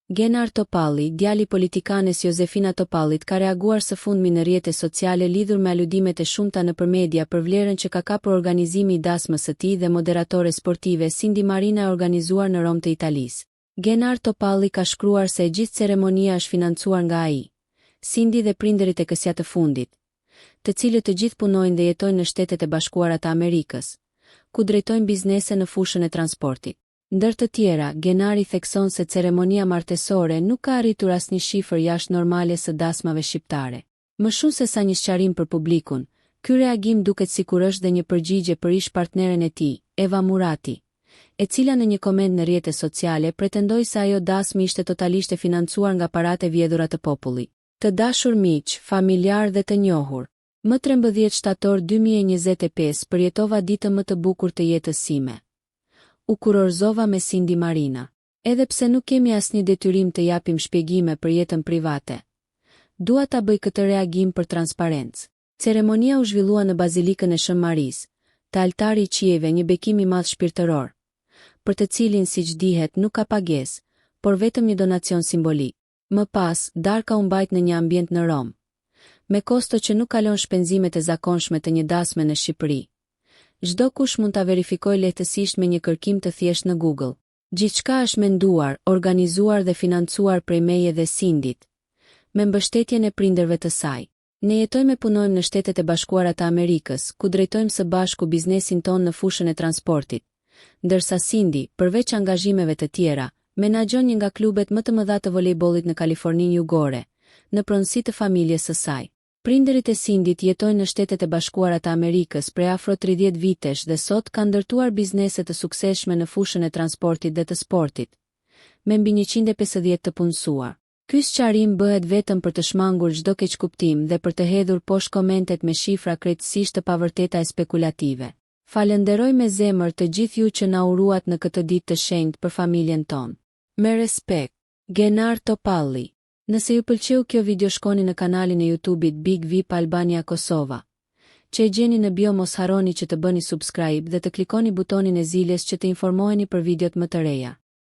Genar Topalli, djali i politikanes Josefina Topallit, ka reaguar së fundmi në rrjetet sociale lidhur me aludimet e shumta nëpër media për vlerën që ka kapur organizimi i dasmës së tij dhe moderatore sportive Cindy Marina e organizuar në Rom të Italisë. Genar Topalli ka shkruar se e gjithë ceremonia është financuar nga ai, Cindy dhe prindërit e kësaj të fundit, të cilët të gjithë punojnë dhe jetojnë në Shtetet e Bashkuara të Amerikës, ku drejtojnë biznese në fushën e transportit. Ndër të tjera, Genari thekson se ceremonia martesore nuk ka arritur asnjë shifër jashtë normale së dasmave shqiptare. Më shumë se sa një sqarim për publikun, ky reagim duket sikur është dhe një përgjigje për ish partneren e tij, Eva Murati, e cila në një koment në rrjetet sociale pretendoi se ajo dasmë ishte totalisht e financuar nga paratë e vjedhura të popullit. Të dashur miq, familjar dhe të njohur, më 13 shtator 2025 përjetova ditën më të bukur të jetës sime. U kurorëzova me Cindy Marina. Edhe pse nuk kemi asnjë detyrim të japim shpjegime për jetën private, dua ta bëj këtë reagim për transparencë. Ceremonia u zhvillua në Bazilikën e Shën Marisë, te altari i qiejve, një bekim i madh shpirtëror, për të cilin siç dihet nuk ka pagesë, por vetëm një donacion simbolik. Më pas, darka u mbajt në një ambient në Rom, me kosto që nuk kalon shpenzimet e zakonshme të një dasme në Shqipëri. Çdo kush mund ta verifikojë lehtësisht me një kërkim të thjeshtë në Google. Gjithçka është menduar, organizuar dhe financuar prej meje dhe Cindyt, me mbështetjen e prindërve të saj. Ne jetojmë e punojmë në Shtetet e Bashkuara të Amerikës, ku drejtojmë së bashku biznesin ton në fushën e transportit, ndërsa Cindy, përveç angazhimeve të tjera, menaxhon një nga klubet më të mëdha të volejbollit në Kaliforninë Jugore, në pronësi të familjes së saj. Prindërit e Cindyt jetojnë në Shtetet e Bashkuara të Amerikës prej afro 30 vitesh dhe sot kanë ndërtuar biznese të suksesshme në fushën e transportit dhe të sportit, me mbi 150 të punësuar. Ky sqarim bëhet vetëm për të shmangur çdo keqkuptim dhe për të hedhur poshtë komentet me shifra krejtësisht të pavërteta e spekulative. Falenderoj me zemër të gjithë ju që na uruat në këtë ditë të shenjtë për familjen tonë. Me respekt, Genar Topalli. Nëse ju pëlqeu kjo video, shkoni në kanalin e YouTube-it Big VIP Albania Kosova, që e gjeni në bio. Mos harroni që të bëni subscribe dhe të klikoni butonin e zilës që të informoheni për videot më të reja.